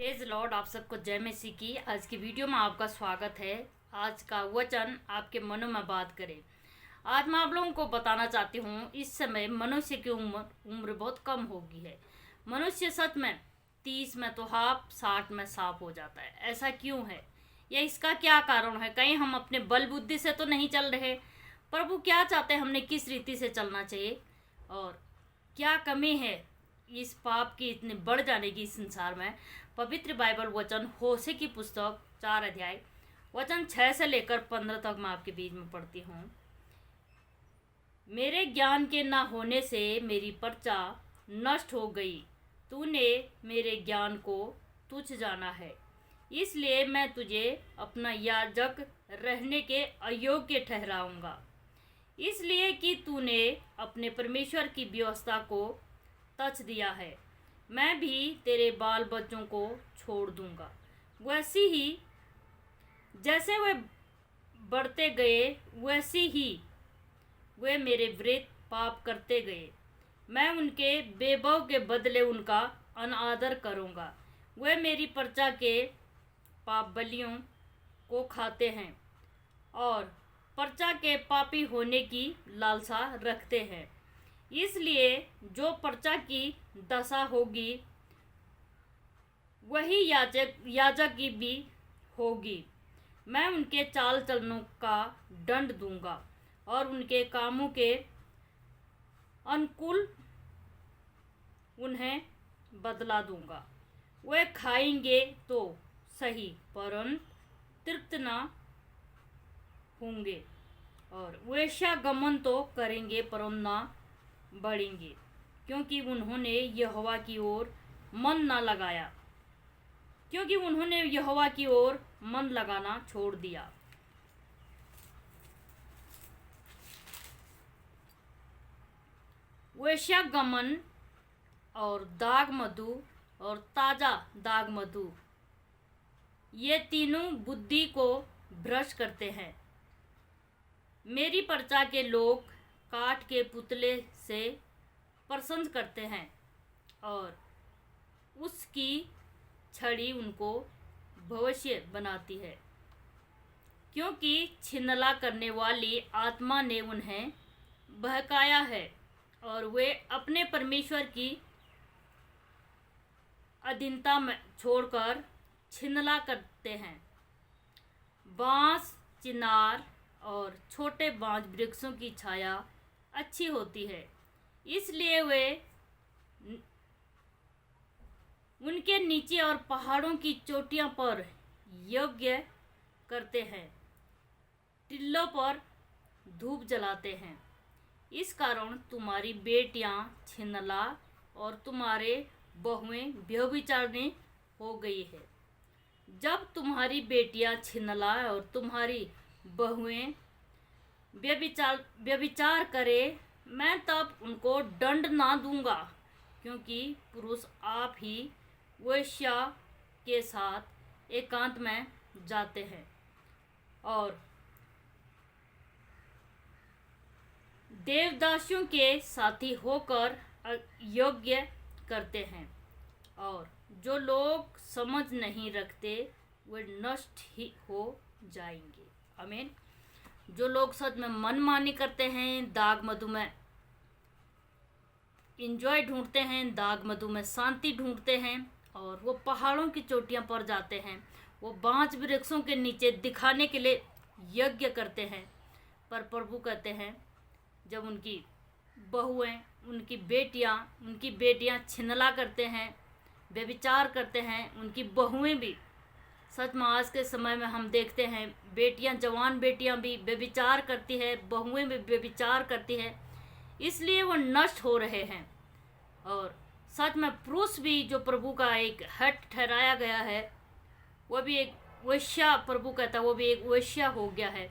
Praise Lord. आप सबको जय मसीह की। आज की वीडियो में आपका स्वागत है। आज का वचन आपके मनों में बात करे। आज मैं आप लोगों को बताना चाहती हूँ, इस समय मनुष्य की उम्र बहुत कम हो गई है। मनुष्य सच में 30 में तो हाफ, 60 में साफ हो जाता है। ऐसा क्यों है? या इसका क्या कारण है? कहीं हम अपने बल बुद्धि से तो नहीं चल रहे? प्रभु क्या चाहते हैं, हमने किस रीति से चलना चाहिए और क्या कमी है इस पाप की इतनी बढ़ जाने की इस संसार में? पवित्र बाइबल वचन होशे की पुस्तक 4 अध्याय वचन 6 से लेकर 15 तक मैं आपके बीच में पढ़ती हूँ। मेरे ज्ञान के न होने से मेरी प्रजा नष्ट हो गई। तूने मेरे ज्ञान को तुच्छ जाना है, इसलिए मैं तुझे अपना याजक रहने के अयोग्य ठहराऊंगा, इसलिए कि तूने अपने परमेश्वर की व्यवस्था को तच दिया है। मैं भी तेरे बाल बच्चों को छोड़ दूंगा। वैसी ही जैसे वे बढ़ते गए वैसी ही वे मेरे विरुद्ध पाप करते गए। मैं उनके बेबव के बदले उनका अनादर करूंगा। वे मेरी प्रजा के पाप बलियों को खाते हैं और प्रजा के पापी होने की लालसा रखते हैं। इसलिए जो प्रजा की दशा होगी वही याजक की भी होगी। मैं उनके चाल चलनों का दंड दूंगा और उनके कामों के अनुकूल उन्हें बदला दूंगा। वे खाएंगे तो सही परंतु तृप्त न होंगे, और वेश्यागमन तो करेंगे परंतु न बढ़ेंगे, क्योंकि उन्होंने यहोवा की ओर मन लगाना छोड़ दिया। वेश्यागमन और दाग मधु और ताजा दाग मधु, ये तीनों बुद्धि को भ्रष्ट करते हैं। मेरी प्रजा के लोग काठ के पुतले से प्रशंस करते हैं और उसकी छड़ी उनको भविष्य बनाती है, क्योंकि छिनला करने वाली आत्मा ने उन्हें बहकाया है और वे अपने परमेश्वर की अधीनता में छोड़कर छिनला करते हैं। बांस, चिनार और छोटे बांज वृक्षों की छाया अच्छी होती है, इसलिए वे उनके नीचे और पहाड़ों की चोटियों पर यज्ञ करते हैं, टिल्लों पर धूप जलाते हैं। इस कारण तुम्हारी बेटियां छिनला और तुम्हारे बहुएं व्यभिचारिणी हो गई है। जब तुम्हारी बेटियां छिनला और तुम्हारी बहुएं व्यभिचार करे, मैं तब उनको दंड ना दूंगा, क्योंकि पुरुष आप ही वेश्या के साथ एकांत में जाते हैं और देवदासियों के साथी होकर योग्य करते हैं, और जो लोग समझ नहीं रखते वे नष्ट ही हो जाएंगे। आमीन। जो लोग सच में मनमानी करते हैं, दाग मधु में इंजॉय ढूंढते हैं, दाग मधु में शांति ढूंढते हैं और वो पहाड़ों की चोटियों पर जाते हैं, वो बांज वृक्षों के नीचे दिखाने के लिए यज्ञ करते हैं। पर प्रभु कहते हैं, जब उनकी बहुएं, उनकी बेटियां छिनला करते हैं, व्यभिचार करते हैं, उनकी बहुएं भी, सच में आज के समय में हम देखते हैं बेटियां, जवान बेटियां भी व्यभिचार करती है, बहुएं भी व्यभिचार करती है, इसलिए वो नष्ट हो रहे हैं। और सच में पुरुष भी जो प्रभु का एक हेड ठहराया गया है, वो भी एक वेश्या, प्रभु कहता है वो भी एक वेश्या हो गया है।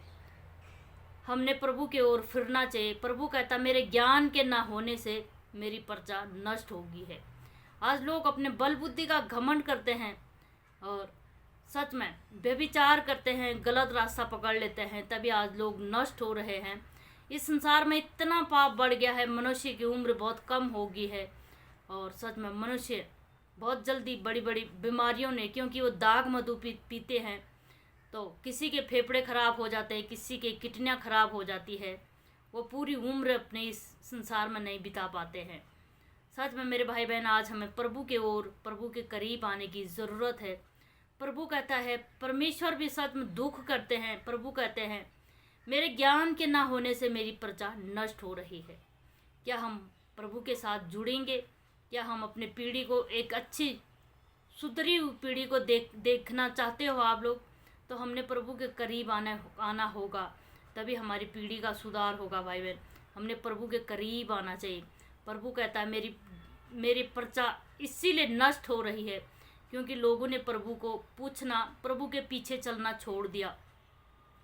हमने प्रभु की ओर फिरना चाहिए। प्रभु कहता मेरे ज्ञान के ना होने से मेरी प्रजा नष्ट हो गई है। आज लोग अपने बल बुद्धि का घमंड करते हैं और सच में व्यभिचार करते हैं, गलत रास्ता पकड़ लेते हैं, तभी आज लोग नष्ट हो रहे हैं। इस संसार में इतना पाप बढ़ गया है, मनुष्य की उम्र बहुत कम हो गई है और सच में मनुष्य बहुत जल्दी बड़ी बड़ी बीमारियों ने, क्योंकि वो दाग मधु पीते हैं तो किसी के फेफड़े ख़राब हो जाते हैं, किसी के किडनियाँ ख़राब हो जाती है, वो पूरी उम्र अपने इस संसार में नहीं बिता पाते हैं। सच में मेरे भाई बहन, आज हमें प्रभु के ओर, प्रभु के करीब आने की ज़रूरत है। प्रभु कहता है, परमेश्वर भी सच में दुख करते हैं। प्रभु कहते हैं, मेरे ज्ञान के ना होने से मेरी प्रजा नष्ट हो रही है। क्या हम प्रभु के साथ जुड़ेंगे? क्या हम अपने पीढ़ी को, एक अच्छी सुधरी हुई पीढ़ी को देखना चाहते हो आप लोग? तो हमने प्रभु के करीब आना होगा, तभी हमारी पीढ़ी का सुधार होगा भाई बहन। हमने प्रभु के करीब आना चाहिए। प्रभु कहता है, मेरी प्रजा इसीलिए नष्ट हो रही है क्योंकि लोगों ने प्रभु को पूछना, प्रभु के पीछे चलना छोड़ दिया।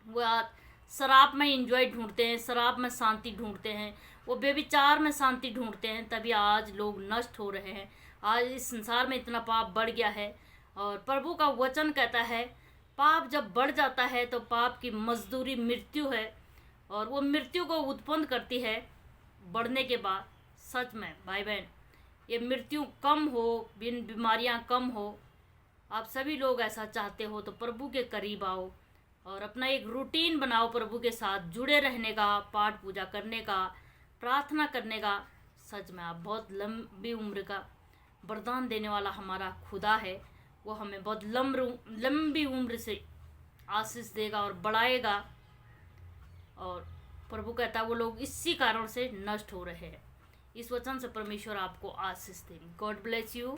वो आज शराब में एंजॉय ढूंढते हैं, शराब में शांति ढूंढते हैं, वो बेविचार में शांति ढूंढते हैं, तभी आज लोग नष्ट हो रहे हैं। आज इस संसार में इतना पाप बढ़ गया है। और प्रभु का वचन कहता है, पाप जब बढ़ जाता है तो पाप की मजदूरी मृत्यु है, और वो मृत्यु को उत्पन्न करती है बढ़ने के बाद। सच में भाई बहन, ये मृत्यु कम हो, बीमारियां कम हो, आप सभी लोग ऐसा चाहते हो तो प्रभु के करीब आओ और अपना एक रूटीन बनाओ, प्रभु के साथ जुड़े रहने का, पाठ पूजा करने का, प्रार्थना करने का। सच में आप बहुत लंबी उम्र का वरदान देने वाला हमारा खुदा है। वो हमें बहुत लंबी उम्र से आशीष देगा और बढ़ाएगा। और प्रभु कहता है, वो लोग इसी कारण से नष्ट हो रहे हैं। इस वचन से परमेश्वर आपको आशीष दें। God bless you.